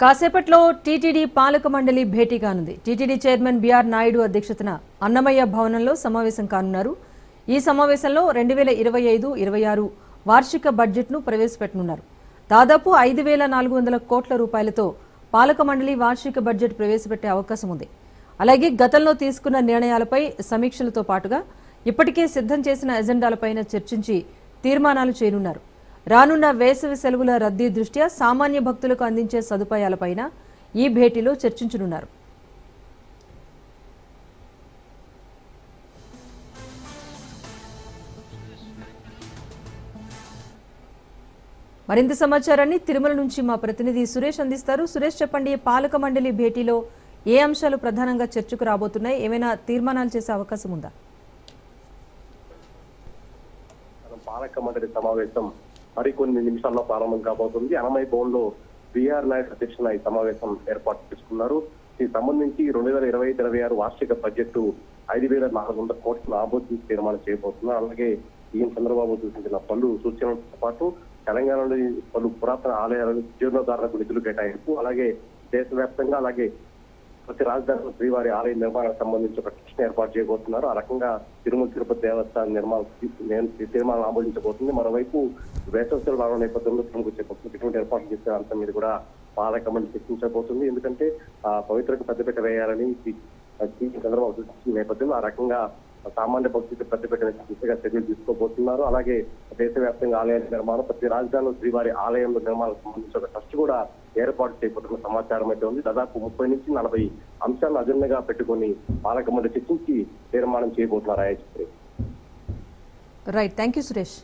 కాసేపట్లో టీటీడీ పాలక మండలి భేటీ కానుంది. టీటీడీ చైర్మన్ బిఆర్ నాయుడు అధ్యక్షతన అన్నమయ్య భవనంలో సమావేశం కానున్నారు. ఈ సమావేశంలో 2025-26 వార్షిక బడ్జెట్ను ప్రవేశపెట్టనున్నారు. దాదాపు 5,400 కోట్ల రూపాయలతో పాలక మండలి వార్షిక బడ్జెట్ ప్రవేశపెట్టే అవకాశం ఉంది. అలాగే గతంలో తీసుకున్న నిర్ణయాలపై సమీక్షలతో పాటుగా ఇప్పటికే సిద్ధం చేసిన ఎజెండాలపైన చర్చించి తీర్మానాలు చేయనున్నారు. రానున్న వేసవి సెలవుల రద్దీ దృష్ట్యా సామాన్య భక్తులకు అందించే సదుపాయాలపైన ఈ భేటీలో చర్చించనున్నారు. మరింత సమాచారాన్ని తిరుమల నుంచి మా ప్రతినిధి సురేష్ అందిస్తారు. సురేష్, చెప్పండి, పాలక మండలి భేటీలో ఏ అంశాలు ప్రధానంగా చర్చకు రాబోతున్నాయి? ఏమైనా తీర్మానాలు చేసే అవకాశం ఉందా? పాలక మండలి సమావేశం మరికొన్ని నిమిషాల్లో ప్రారంభం కాబోతుంది. అన్నమయ్య భవన్లో బిఆర్ నాయుడు అధ్యక్షున ఈ సమావేశం ఏర్పాటు చేసుకున్నారు. దీనికి సంబంధించి 2025-26 వార్షిక బడ్జెట్ 5,400 కోట్ల ఆమోదించి తీర్మానం చేయబోతున్నారు. అలాగే ఈయన చంద్రబాబు సూచించిన పలు సూచనలతో పాటు తెలంగాణలోని పలు పురాతన ఆలయాలను జీర్ణోద్ధారణకు నిధులు కేటాయింపు, అలాగే దేశవ్యాప్తంగా అలాగే ప్రతి రాజధానిలో శ్రీవారి ఆలయ నిర్మాణానికి సంబంధించి ఒక ట్రస్ట్ ఏర్పాటు చేయబోతున్నారు. ఆ రకంగా తిరుమల తిరుపతి దేవస్థానం తీర్మానం ఆమోదించబోతుంది. మరోవైపు వేసవి రావడం నేపథ్యంలో తిరుమలకు చేపడుతుంది ఇటువంటి ఏర్పాట్లు చేసే అంశం మీద కూడా పాలక మండలి చర్చించబోతుంది. ఎందుకంటే పవిత్రకు పెద్దపీట వేయాలని చంద్రబాబు సూచించిన నేపథ్యంలో ఆ రకంగా సామాన్య భక్తులకు పెద్దపీట దిశగా చర్యలు తీసుకోబోతున్నారు. అలాగే దేశవ్యాప్తంగా ఆలయాల నిర్మాణం, ప్రతి రాజధానిలో శ్రీవారి ఆలయంలో నిర్మాణాలకు సంబంధించి ఒక ట్రస్ట్ కూడా ఏర్పాటు చేయబోతున్న సమాచారం అయితే ఉంది. దాదాపు 30 నుంచి 40 అంశాలను అజెండాగా పెట్టుకుని పాలక మండలి చర్చించి తీర్మానం చేయబోతున్నారు. Right, thank you Suresh.